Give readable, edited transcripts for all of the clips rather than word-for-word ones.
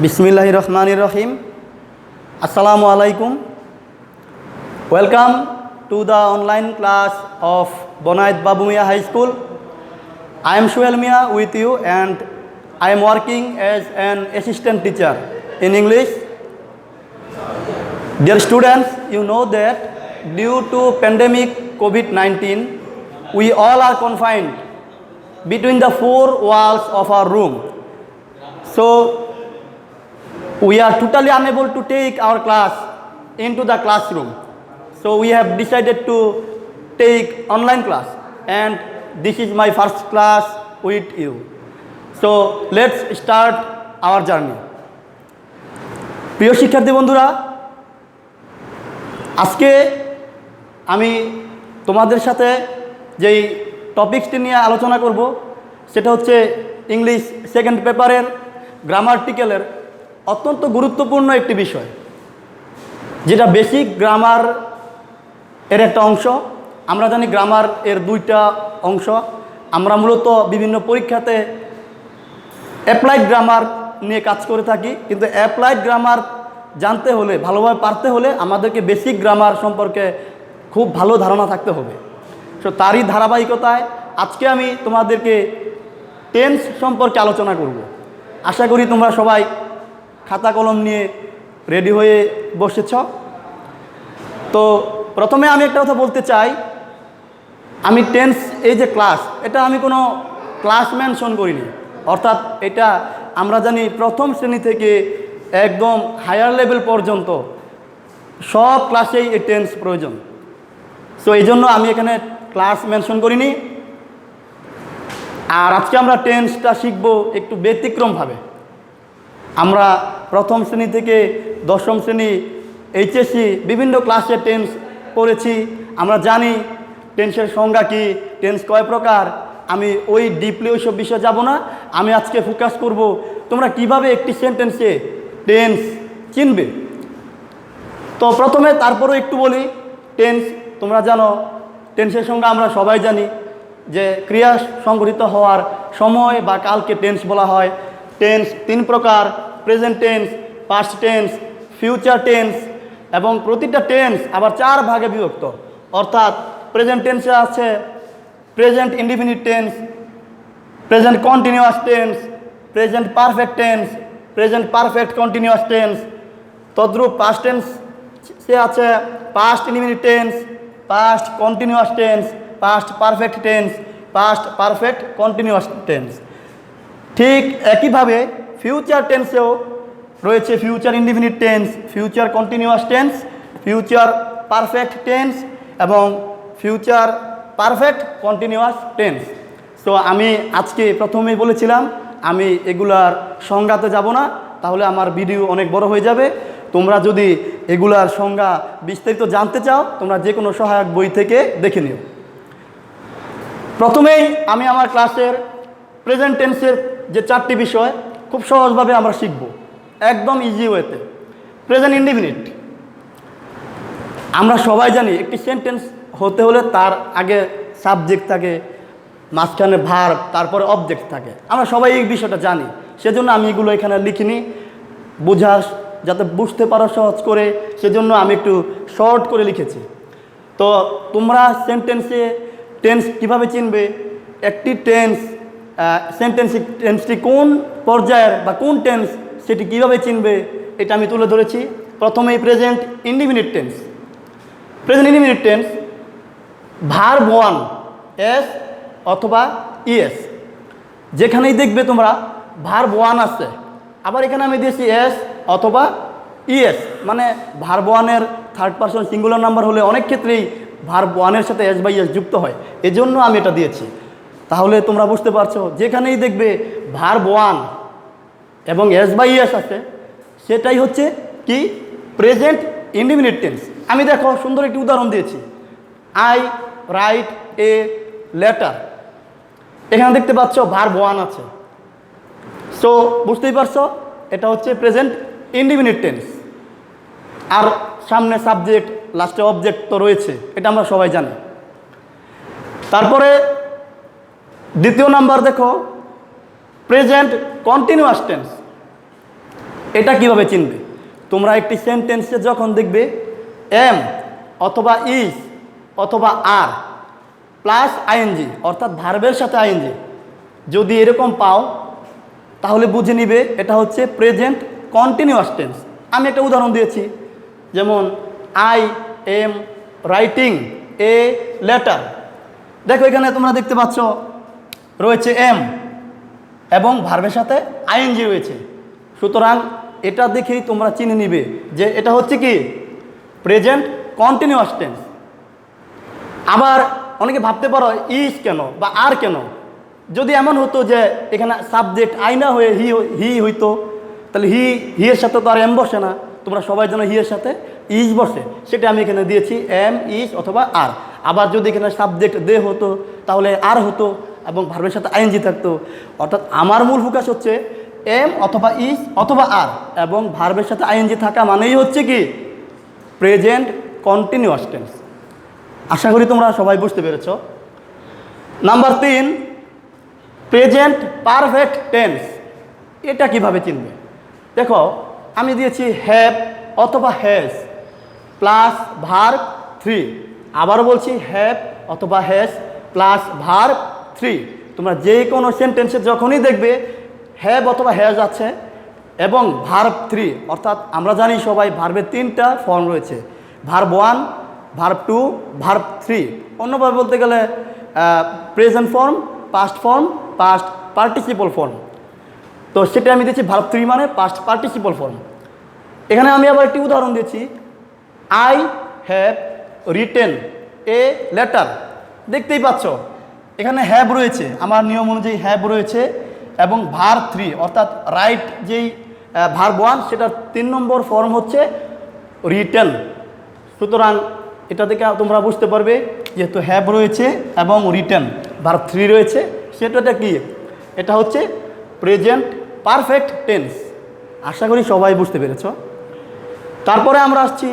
Bismillahirrahmanirrahim. Assalamu alaikum. Welcome to the online class of Bonait Babumia High School. I am Shuel Mia with you and I am working as an assistant teacher in English. Dear students, you know that due to pandemic COVID-19, we all are confined between the four walls of our room. So, we are totally unable to take our class into the classroom. So, we have decided to take online class and this is my first class with you. So, let's start our journey. প্রিয় শিক্ষার্থী বন্ধুরা, আজকে আমি তোমাদের সাথে যেই টপিকসটি নিয়ে আলোচনা করব সেটা হচ্ছে ইংলিশ সেকেন্ড পেপারের গ্রামাটিক্যালের অত্যন্ত গুরুত্বপূর্ণ একটি বিষয়, যেটা বেসিক গ্রামার এর একটা অংশ। আমরা জানি গ্রামার এর দুইটা অংশ। আমরা মূলত বিভিন্ন পরীক্ষাতে অ্যাপ্লাইড গ্রামার নিয়ে কাজ করে থাকি, কিন্তু অ্যাপ্লাইড গ্রামার জানতে হলে, ভালোভাবে পারতে হলে আমাদেরকে বেসিক গ্রামার সম্পর্কে খুব ভালো ধারণা থাকতে হবে। তো তারই ধারাবাহিকতায় আজকে আমি তোমাদেরকে টেন্স সম্পর্কে আলোচনা করব। আশা করি তোমরা সবাই খাতা কলম নিয়ে রেডি হয়ে বসেছ। তো প্রথমে আমি একটা কথা বলতে চাই, আমি টেন্স এই যে ক্লাস, এটা আমি কোনো ক্লাস মেনশন করিনি। অর্থাৎ এটা আমরা জানি প্রথম শ্রেণী থেকে একদম হায়ার লেভেল পর্যন্ত সব ক্লাসেই এই টেন্স প্রয়োজন। সো এই জন্য আমি এখানে ক্লাস মেনশন করিনি। আর আজকে আমরা টেন্সটা শিখব একটু ব্যতিক্রমভাবে। আমরা প্রথম শ্রেণী থেকে দশম শ্রেণী, এইচএসসি বিভিন্ন ক্লাসে টেন্স পড়েছি। আমরা জানি টেন্সের সংজ্ঞা কী, টেন্স কয় প্রকার। আমি ওই ডিপলি ওইসব বিষয়ে যাব না। আমি আজকে ফোকাস করব তোমরা কিভাবে একটি সেন্টেন্সে টেন্স চিনবে। তো প্রথমে তারপরও একটু বলি, টেন্স তোমরা জানো, টেন্সের সংজ্ঞা আমরা সবাই জানি যে ক্রিয়া সংঘটিত হওয়ার সময় বা কালকে টেন্স বলা হয়। টেন্স তিন প্রকার: present tense, past tense, future tense. এবং প্রতিটা টেন্স আবার চার ভাগে বিভক্ত। অর্থাৎ প্রেজেন্ট টেন্সে আছে present indefinite tense, present continuous tense, present perfect tense, present perfect continuous tense. তদ্রূপ পাস্ট টেন্সে আছে past indefinite tense, past continuous tense, past perfect tense, past perfect continuous tense. ঠিক একইভাবে ফিউচার টেন্সেও রয়েছে future indefinite tense, future continuous tense, future perfect tense এবং future perfect continuous tense. So আমি আজকে প্রথমেই বলেছিলাম আমি এগুলার সংজ্ঞাতে যাব না, তাহলে আমার ভিডিও অনেক বড় হয়ে যাবে। তোমরা যদি এগুলার সংজ্ঞা বিস্তারিত জানতে চাও, তোমরা যে কোনো সহায়ক বই থেকে দেখে নিও। প্রথমেই আমি আমার ক্লাসের প্রেজেন্ট টেন্সের যে চারটি বিষয় খুব সহজভাবে আমরা শিখব, একদম ইজি ওয়েতে। প্রেজেন্ট ইনডিফিনিট, আমরা সবাই জানি একটি সেন্টেন্স হতে হলে তার আগে সাবজেক্ট থাকে, মাঝখানে ভার্ব, তারপরে অবজেক্ট থাকে। আমরা সবাই এই বিষয়টা জানি, সেজন্য আমি এগুলো এখানে লিখিনি, যাতে বুঝতে পারো সহজ করে, সেজন্য আমি একটু শর্ট করে লিখেছি। তো তোমরা সেন্টেন্সে টেন্স কিভাবে চিনবে, একটি টেন্সটি কোন পর্যায়ের বা কোন টেন্স সেটি কিভাবে চিনবে, এটা আমি তুলে ধরেছি। প্রথমেই present indefinite tense. Present indefinite tense verb one S অথবা ইএস, যেখানেই দেখবে তোমরা ভার্ব ওয়ান আছে, আবার এখানে আমি দিয়েছি এস অথবা ইএস, মানে ভার্ব ওয়ানের থার্ড পারসন সিঙ্গুলার নাম্বার হলে অনেক ক্ষেত্রেই ভার্ব ওয়ানের সাথে এস বা ইএস যুক্ত হয়, এজন্য আমি এটা দিয়েছি। তাহলে তোমরা বুঝতে পারছো, যেখানেই দেখবে ভার্ব ওয়ান এবং এস বা ইএস আছে, সেটাই হচ্ছে কি প্রেজেন্ট ইনডিফিনিট টেন্স। আমি দেখো সুন্দর একটি উদাহরণ দিয়েছি, আই রাইট এ লেটার। এখানে দেখতে পাচ্ছ ভার্ব ওয়ান আছে। সো বুঝতেই পারছো এটা হচ্ছে প্রেজেন্ট ইনডিফিনিট টেন্স। আর সামনে সাবজেক্ট, লাস্টে অবজেক্ট তো রয়েছে, এটা আমরা সবাই জানি। তারপরে দ্বিতীয় নাম্বার দেখো প্রেজেন্ট কন্টিনিউয়াস টেন্স। এটা কিভাবে চিনবে? তোমরা একটি সেন্টেন্সে যখন দেখবে এম অথবা ইজ অথবা আর প্লাস আইএনজি অর্থাৎ ভার্বের সাথে আইএনজি যদি এরকম পাও তাহলে বুঝে নিবে এটা হচ্ছে প্রেজেন্ট কন্টিনিউয়াস টেন্স। আমি একটা উদাহরণ দিয়েছি, যেমন I am writing a letter. দেখো এখানে তোমরা দেখতে পাচ্ছ রয়েছে এম এবং ভার্বের সাথে আইএনজি রয়েছে, সুতরাং এটা দেখেই তোমরা চিনে নিবে যে এটা হচ্ছে কি প্রেজেন্ট কন্টিনিউয়াস টেন্স। আবার অনেকে ভাবতে পারো ইজ কেন বা আর কেন, যদি এমন হতো যে এখানে সাবজেক্ট আই না হয়ে হি হইতো, তাহলে হি এর সাথে তো আর এম বসে না, তোমরা সবাই জানো হি এর সাথে ইজ বসে, সেটা আমি এখানে দিয়েছি এম ইজ অথবা আর। আবার যদি এখানে সাবজেক্ট দে হতো তাহলে আর হতো এবং ভার্বের সাথে আইএনজি থাকতো। অর্থাৎ আমার মূল ফোকাস হচ্ছে এম অথবা ইজ অথবা আর এবং ভার্বের সাথে আইএনজি থাকা মানেই হচ্ছে কি প্রেজেন্ট কন্টিনিউয়াস টেন্স। আশা করি তোমরা সবাই বুঝতে পেরেছ। Number 3, present perfect tense. এটা কিভাবে চিনবে? দেখো আমি দিয়েছি হ্যাভ অথবা হ্যাজ প্লাস ভার্ব 3। আবারও বলছি হ্যাভ অথবা হ্যাজ প্লাস ভার্ব 3। তোমরা যে কোনো সেন্টেন্সে যখনই দেখবে হ্যাভ অথবা হ্যাজ আছে এবং ভার্ব 3, অর্থাৎ আমরা জানি সবাই ভার্বের 3টা ফর্ম রয়েছে, ভার্ব 1, ভার্ব 2, ভার্ব 3। অন্যভাবে বলতে গেলে present form, past form, past participle form. তো সেটা আমি দিয়েছি ভার্ব 3 মানে পাস্ট পার্টিসিপল ফর্ম। এখানে আমি আবার একটি উদাহরণ দিয়েছি, I have written a letter. দেখতেই পাচ্ছ এখানে হ্যাভ রয়েছে, আমার নিয়ম অনুযায়ী হ্যাভ রয়েছে এবং ভার্ব 3 অর্থাৎ রাইট যেই ভার্ব 1 সেটার 3 নম্বর ফর্ম হচ্ছে রিটেন। সুতরাং এটা থেকে তোমরা বুঝতে পারবে যেহেতু হ্যাভ রয়েছে এবং রিটেন ভার্ব 3 রয়েছে, সেটাটা কি এটা হচ্ছে প্রেজেন্ট পারফেক্ট টেন্স। আশা করি সবাই বুঝতে পেরেছ। তারপরে আমরা আসছি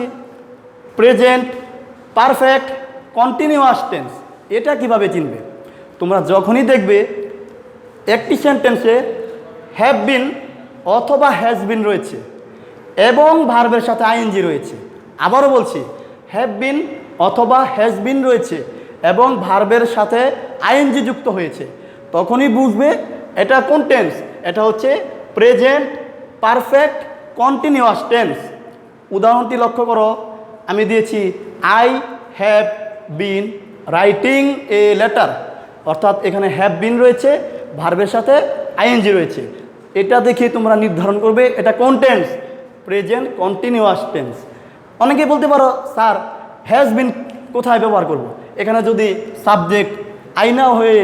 প্রেজেন্ট পারফেক্ট কন্টিনিউয়াস টেন্স। এটা কিভাবে চিনবে? তোমরা যখনই দেখবে একটি সেন্টেন্সে হ্যাভ বিন অথবা হ্যাজ বিন রয়েছে এবং ভার্বের সাথে আইএনজি রয়েছে, আবারও বলছি হ্যাভ বিন অথবা হ্যাজ বিন রয়েছে এবং ভার্বের সাথে আইএনজি যুক্ত হয়েছে, তখনই বুঝবে এটা কোন টেন্স, এটা হচ্ছে প্রেজেন্ট পারফেক্ট কন্টিনিউয়াস টেন্স। উদাহরণটি লক্ষ্য করো, আমি দিয়েছি I have been writing a letter, অর্থাৎ এখানে হ্যাভ বিন রয়েছে, ভার্বের সাথে আইএনজি রয়েছে। এটা দেখে তোমরা নির্ধারণ করবে এটা কোন টেন্স, প্রেজেন্ট কন্টিনিউয়াস টেন্স। অনেকে বলতে পারো স্যার হ্যাজ বিন কোথায় ব্যবহার করব? এখানে যদি সাবজেক্ট আই না হয়ে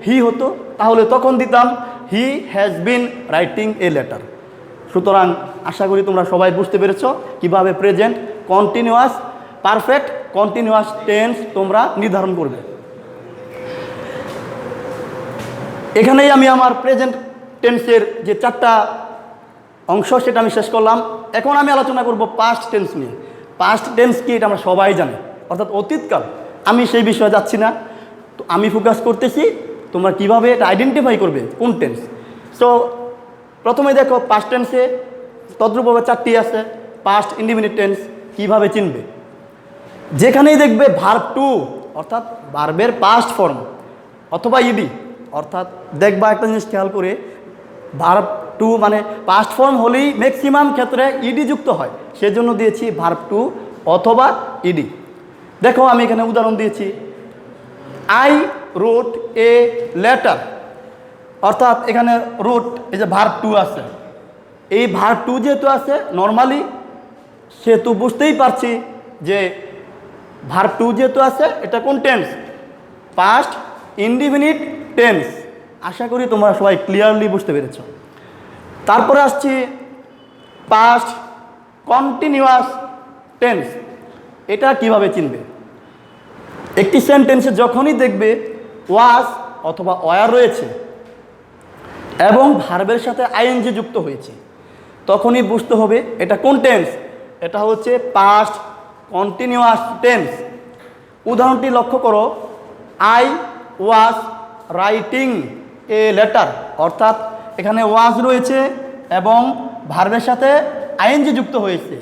হি হতো তাহলে তখন দিতাম he has been writing a letter. সুতরাং আশা করি তোমরা সবাই বুঝতে পেরেছ কিভাবে present continuous perfect continuous tense তোমরা নির্ধারণ করবে। এখানেই আমি আমার প্রেজেন্ট টেন্সের যে 4টা অংশ সেটা আমি শেষ করলাম। এখন আমি আলোচনা করব পাস্ট টেন্স নিয়ে। পাস্ট টেন্স কি এটা আমরা সবাই জানি, অর্থাৎ অতীতকাল। আমি সেই বিষয়ে যাচ্ছি না, তো আমি ফোকাস করতেছি তোমরা কিভাবে এটা আইডেন্টিফাই করবে কোন টেন্স। সো প্রথমে দেখো পাস্ট টেন্সে তদ্রূপভাবে 4টি আছে। পাস্ট ইনডিফিনিট টেন্স কিভাবে চিনবে? যেখানেই দেখবে ভার্ব 2 অর্থাৎ ভার্বের পাস্ট ফর্ম অথবা ইডি, অর্থাৎ দেখবা একটা জিনিস খেয়াল করে ভার্ব 2 মানে পাস্ট ফর্ম হলেই ম্যাক্সিমাম ক্ষেত্রে ইডি যুক্ত হয়, সেজন্য দিয়েছি ভার্ব 2 অথবা ইডি। দেখো আমি এখানে উদাহরণ দিয়েছি আই রোট এ লেটার, অর্থাৎ এখানে রোট এই যে ভার্ব 2 আছে, এই ভার্ব 2 যেহেতু আছে নর্মালি সেহেতু বুঝতেই পারছি যে ভার্ব 2 যেহেতু আছে এটা কোন টেন্স, পাস্ট ইনডিফিনিট টেন্স। আশা করি তোমরা সবাই ক্লিয়ারলি বুঝতে পেরেছ। তারপরে আসছি পাস্ট কন্টিনিউয়াস টেন্স। এটা কিভাবে চিনবে? একটি সেন্টেন্সে যখনই দেখবে ওয়াজ অথবা ওয়ার রয়েছে এবং ভার্বের সাথে আইএনজি যুক্ত হয়েছে, তখনই বুঝতে হবে এটা কোন টেন্স, এটা হচ্ছে পাস্ট কন্টিনিউয়াস টেন্স। উদাহরণটি লক্ষ্য করো, I was writing a letter, অর্থাৎ এখানে ওয়াজ রয়েছে এবং ভার্বের সাথে আইএনজি যুক্ত হয়েছে।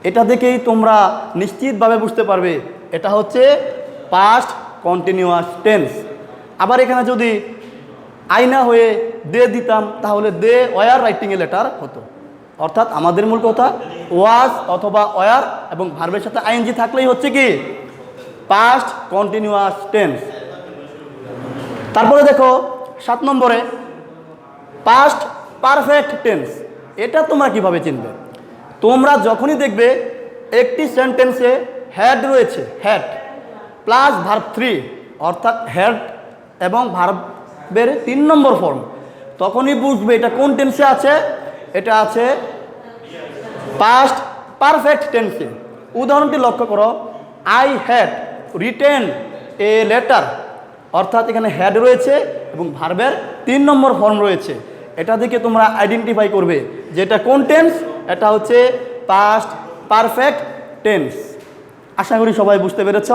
এটা দেখেই তোমরা নিশ্চিতভাবে বুঝতে পারবে এটা হচ্ছে পাস্ট কন্টিনিউয়াস টেন্স। আবার এখানে যদি আইনা হয়ে দে দিতাম তাহলে they were writing a letter হতো। অর্থাৎ আমাদের মূল কথা ওয়াজ অথবা ওয়ার এবং ভার্বের সাথে আইএনজি থাকলেই হচ্ছে কি পাস্ট কন্টিনিউয়াস টেন্স। তারপরে দেখো 7 নম্বরে পাস্ট পারফেক্ট টেন্স। এটা তোমরা কিভাবে চিনবে? তোমরা যখনই দেখবে একটি সেন্টেন্সে হ্যাড রয়েছে, হ্যাড প্লাস ভার্ব 3 অর্থাৎ হ্যাড এবং ভার্বের 3 নম্বর ফর্ম, তখনই বুঝবে এটা কোন টেন্সে আছে। এটা আছে পাস্ট পারফেক্ট টেন্সে। উদাহরণটি লক্ষ্য করো, I had written a letter, অর্থাৎ এখানে হ্যাড রয়েছে এবং ভার্বের 3 নম্বর ফর্ম রয়েছে। এটা দেখে তোমরা আইডেন্টিফাই করবে যে এটা কোন টেন্স। এটা হচ্ছে পাস্ট পারফেক্ট টেন্স। আশা করি সবাই বুঝতে পেরেছ।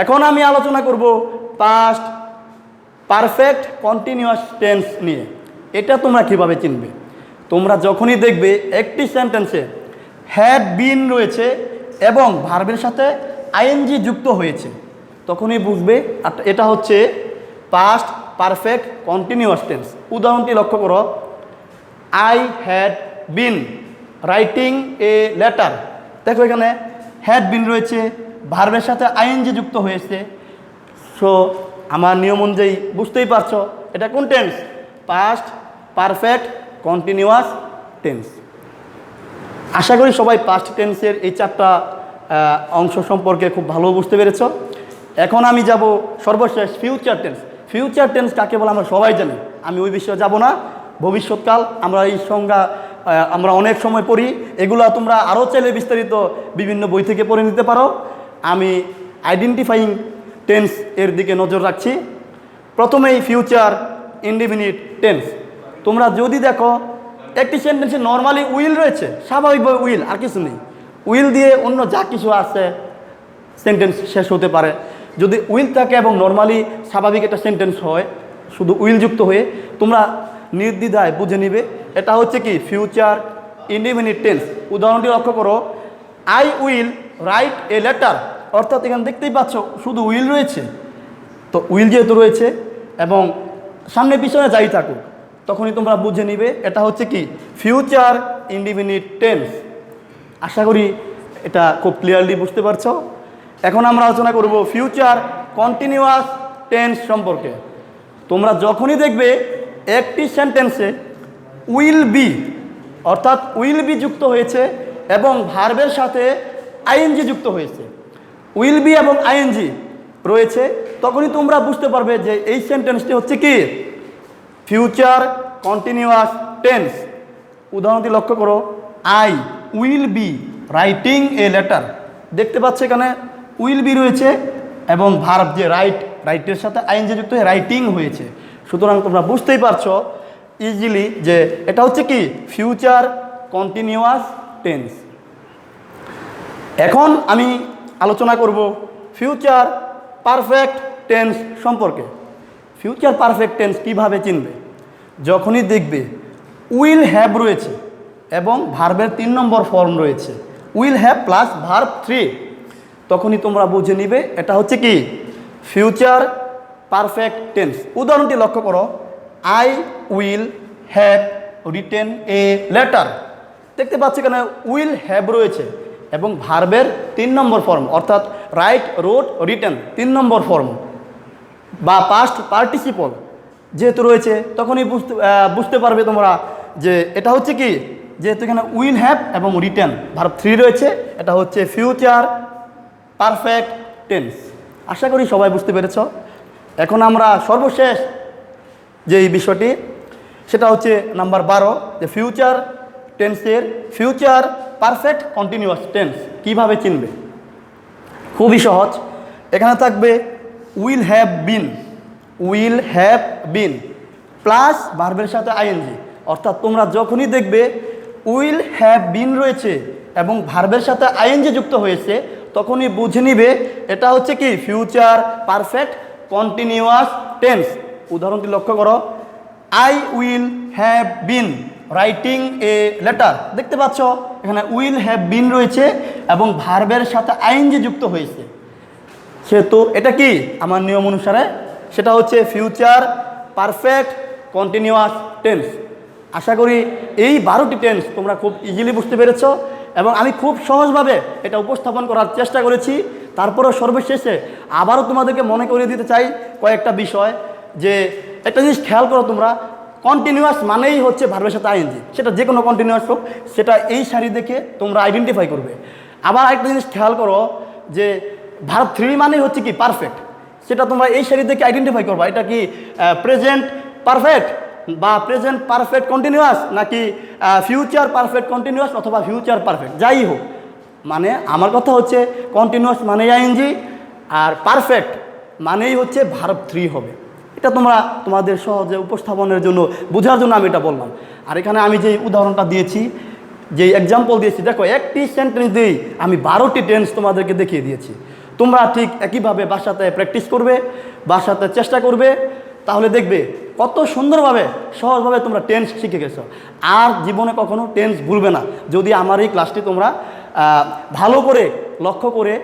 এখন আমি আলোচনা করব পাস্ট পারফেক্ট কন্টিনিউয়াস টেন্স নিয়ে। এটা তোমরা কিভাবে চিনবে? তোমরা যখনই দেখবে একটি সেন্টেন্সে হ্যাড বিন রয়েছে এবং ভার্বের সাথে আইএনজি যুক্ত হয়েছে, তখনই বুঝবে এটা হচ্ছে পাস্ট পারফেক্ট কন্টিনিউয়াস টেন্স। উদাহরণটি লক্ষ্য করো, I had been writing a letter. দেখো এখানে হ্যাড বিন রয়েছে, ভার্বের সাথে আইএনজি যুক্ত হয়েছে। সো আমার নিয়ম অনুযায়ী বুঝতেই পারছো এটা কোন tense? Past perfect continuous tense. আশা করি সবাই পাস্ট টেন্সের এই 4টা অংশ সম্পর্কে খুব ভালো বুঝতে পেরেছ। এখন আমি যাব সর্বশেষ ফিউচার টেন্স। ফিউচার টেন্স কাকে বলে আমরা সবাই জানি, আমি ওই বিষয়ে যাব না। ভবিষ্যৎকাল আমরা এই সংজ্ঞা আমরা অনেক সময় পড়ি, এগুলো তোমরা আরও চাইলে বিস্তারিত বিভিন্ন বই থেকে পড়ে নিতে পারো। আমি আইডেন্টিফাইং টেন্স এর দিকে নজর রাখছি। প্রথমেই ফিউচার ইনডিফিনিট টেন্স। তোমরা যদি দেখো একটি সেন্টেন্সে নর্মালি উইল রয়েছে, স্বাভাবিকভাবে উইল, আর কিছু নেই। উইল দিয়ে অন্য যা কিছু আছে সেন্টেন্স শেষ হতে পারে। যদি উইল থাকে এবং নর্মালি স্বাভাবিক একটা সেন্টেন্স হয় শুধু উইল যুক্ত হয়ে, তোমরা নির্দ্বিধায় বুঝে নিবে এটা হচ্ছে কি ফিউচার ইনডিফিনিট টেন্স। উদাহরণটি লক্ষ্য করো, I will write a letter, অর্থাৎ এখানে দেখতেই পাচ্ছ শুধু উইল রয়েছে। তো উইল যেহেতু রয়েছে এবং সামনে পিছনে যাই থাকুক, তখনই তোমরা বুঝে নিবে এটা হচ্ছে কি ফিউচার ইনডিফিনিট টেন্স। আশা করি এটা খুব ক্লিয়ারলি বুঝতে পারছো। এখন আমরা আলোচনা করব ফিউচার কন্টিনিউয়াস টেন্স সম্পর্কে। তোমরা যখনই দেখবে একটি সেন্টেন্সে উইল বি অর্থাৎ উইল বি যুক্ত হয়েছে এবং ভার্বের সাথে আইএনজি যুক্ত হয়েছে, উইল বি এবং আইএনজি রয়েছে, তখনই তোমরা বুঝতে পারবে যে এই সেন্টেন্সটি হচ্ছে কি ফিউচার কন্টিনিউয়াস টেন্স। উদাহরণটি লক্ষ্য করো, I will be writing a letter. দেখতে পাচ্ছ এখানে উইল বি রয়েছে এবং ভার্ব যে রাইটের সাথে আইএনজি যুক্ত হয়ে রাইটিং হয়েছে। সুতরাং তোমরা বুঝতেই পারছো ইজিলি যে এটা হচ্ছে কি ফিউচার কন্টিনিউয়াস টেন্স। এখন আমি আলোচনা করব ফিউচার পারফেক্ট টেন্স সম্পর্কে। ফিউচার পারফেক্ট টেন্স কীভাবে চিনবে? যখনই দেখবে উইল হ্যাভ রয়েছে এবং ভার্বের 3 নম্বর ফর্ম রয়েছে, উইল হ্যাভ প্লাস ভার্ব 3, তখনই তোমরা বুঝে নিবে এটা হচ্ছে কি ফিউচার পারফেক্ট টেন্স। উদাহরণটি লক্ষ্য করো, I will have written a letter. দেখতে পাচ্ছি এখানে উইল হ্যাভ রয়েছে এবং ভার্বের 3 নম্বর ফর্ম অর্থাৎ রাইট রোট রিটেন 3 নম্বর ফর্ম বা পাস্ট পার্টিসিপল যেহেতু রয়েছে, তখনই বুঝতে পারবে তোমরা যে এটা হচ্ছে কি, যেহেতু এখানে উইল হ্যাভ এবং রিটেন ভার্ব 3 রয়েছে, এটা হচ্ছে ফিউচার পারফেক্ট টেন্স। আশা করি সবাই বুঝতে পেরেছ। এখন আমরা সর্বশেষ যেই বিষয়টি সেটা হচ্ছে নাম্বার 12, যে ফিউচার টেন্সের ফিউচার পারফেক্ট কন্টিনিউয়াস টেন্স কীভাবে চিনবে? খুবই সহজ। এখানে থাকবে will have been, will have been plus ভার্বের সাথে আইএনজি। অর্থাৎ তোমরা যখনই দেখবে উইল হ্যাভ বিন রয়েছে এবং ভার্বের সাথে আইএনজি যুক্ত হয়েছে, তখনই বুঝে নিবে এটা হচ্ছে কি ফিউচার পারফেক্ট কন্টিনিউয়াস টেন্স। উদাহরণটি লক্ষ্য করো, I will have been writing a letter, দেখতে পাচ্ছ এখানে উইল হ্যাভ বিন রয়েছে এবং ভার্বের সাথে আইএনজি যুক্ত হয়েছে। সেহেতু এটা কি আমার নিয়ম অনুসারে সেটা হচ্ছে ফিউচার পারফেক্ট কন্টিনিউয়াস টেন্স। আশা করি এই 12টি টেন্স তোমরা খুব ইজিলি বুঝতে পেরেছ এবং আমি খুব সহজভাবে এটা উপস্থাপন করার চেষ্টা করেছি। তারপরেও সর্বশেষে আবারও তোমাদেরকে মনে করিয়ে দিতে চাই কয়েকটা বিষয়, যে একটা জিনিস খেয়াল করো তোমরা, কন্টিনিউয়াস মানেই হচ্ছে ভার্বের সাথে আইএনজি, সেটা যে কোনো কন্টিনিউয়াস হোক, সেটা এই সারি দেখে তোমরা আইডেন্টিফাই করবে। আবার একটা জিনিস খেয়াল করো যে ভার্ব 3 মানেই হচ্ছে কি পারফেক্ট, সেটা তোমরা এই সারি দেখে আইডেন্টিফাই করবা এটা কি প্রেজেন্ট পারফেক্ট বা প্রেজেন্ট পারফেক্ট কন্টিনিউয়াস নাকি ফিউচার পারফেক্ট কন্টিনিউয়াস অথবা ফিউচার পারফেক্ট, যাই হোক। মানে আমার কথা হচ্ছে কন্টিনিউয়াস মানেই আইএনজি আর পারফেক্ট মানেই হচ্ছে ভার্ব 3 হবে। এটা তোমরা তোমাদের সহজে উপস্থাপনের জন্য বোঝার জন্য আমি এটা বললাম। আর এখানে আমি যে উদাহরণটা দিয়েছি, যে এক্সাম্পল দিয়েছি, দেখো একটি সেন্টেন্স দিয়েই আমি 12টি টেন্স তোমাদেরকে দেখিয়ে দিয়েছি। তোমরা ঠিক একইভাবে বাসাতে প্র্যাকটিস করবে, বাসাতে চেষ্টা করবে, তাহলে দেখবে কত সুন্দরভাবে সহজভাবে তোমরা টেন্স শিখে গেছো। আর জীবনে কখনো টেন্স ভুলবে না যদি আমার এই ক্লাসটি তোমরা ভালো করে লক্ষ্য করে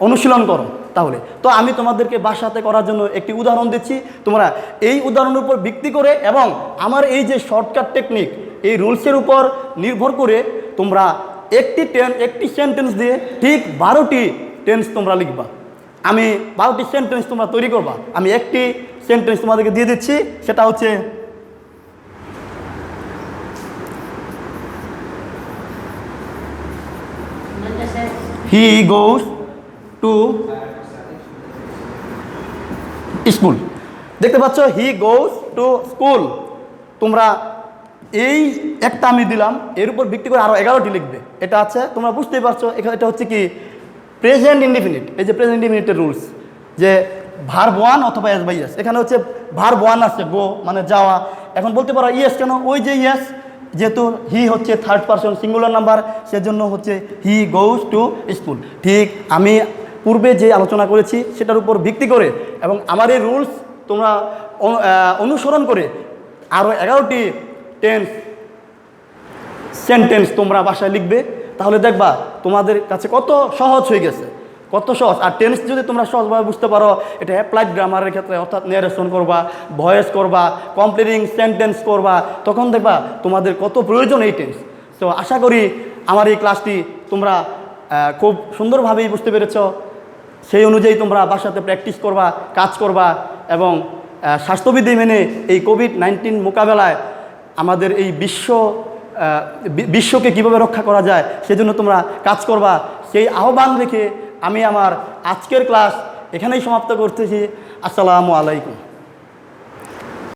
অনুশীলন করো। তাহলে তো আমি তোমাদেরকে বাসাতে করার জন্য একটি উদাহরণ দিচ্ছি, তোমরা এই উদাহরণের উপর ভিত্তি করে এবং আমার এই যে শর্টকাট টেকনিক এই রুলসের উপর নির্ভর করে তোমরা একটি সেন্টেন্স দিয়ে ঠিক 12টি টেন্স তোমরা লিখবা। আমি 12টি সেন্টেন্স তোমরা তৈরি করবা। আমি একটি সেন্টেন্স তোমাদেরকে দিয়ে দিচ্ছি, সেটা হচ্ছে হি গোজ টু স্কুল। দেখতে পাচ্ছ হি গোজ টু স্কুল। তোমরা এই একটা আমি দিলাম, এর উপর ভিত্তি করে আরও 11টি লিখবে। এটা আছে তোমরা বুঝতেই পারছো, এখানে এটা হচ্ছে কি প্রেজেন্ট ইনডিফিনিট। এই যে প্রেজেন্ট ইনডিফিনিটের রুলস, যে ভার্ব 1 অথবা এস বাই এস। এখানে হচ্ছে ভার্ব 1 আছে গো মানে যাওয়া। এখন বলতে পারো ইয়েস কেন, ওই যে ইয়েস, যেহেতু হি হচ্ছে থার্ড পারসন সিঙ্গুলার নাম্বার, সেজন্য হচ্ছে হি গোজ টু স্কুল। ঠিক আমি পূর্বে যে আলোচনা করেছি সেটার উপর ভিত্তি করে এবং আমার এই রুলস তোমরা অনুসরণ করে আরও 11টি সেন্টেন্স তোমরা বাসায় লিখবে। তাহলে দেখবা তোমাদের কাছে কত সহজ হয়ে গেছে, কত সহজ। আর টেন্স যদি তোমরা সহজভাবে বুঝতে পারো, এটা অ্যাপ্লাইড গ্রামারের ক্ষেত্রে, অর্থাৎ ন্যারেশন করবা, ভয়েস করবা, কমপ্লিটিং সেন্টেন্স করবা, তখন দেখবা তোমাদের কত প্রয়োজন এই টেন্স। তো আশা করি আমার এই ক্লাসটি তোমরা খুব সুন্দরভাবেই বুঝতে পেরেছ। সেই অনুযায়ী তোমরা বাসাতে প্র্যাকটিস করবা, কাজ করবা এবং স্বাস্থ্যবিধি মেনে এই কোভিড-19 মোকাবেলায় আমাদের এই বিশ্বকে কীভাবে রক্ষা করা যায় সেজন্য তোমরা কাজ করবা। সেই আহ্বান রেখে আমি আমার আজকের ক্লাস এখানেই সমাপ্ত করতেছি। আসসালামু আলাইকুম।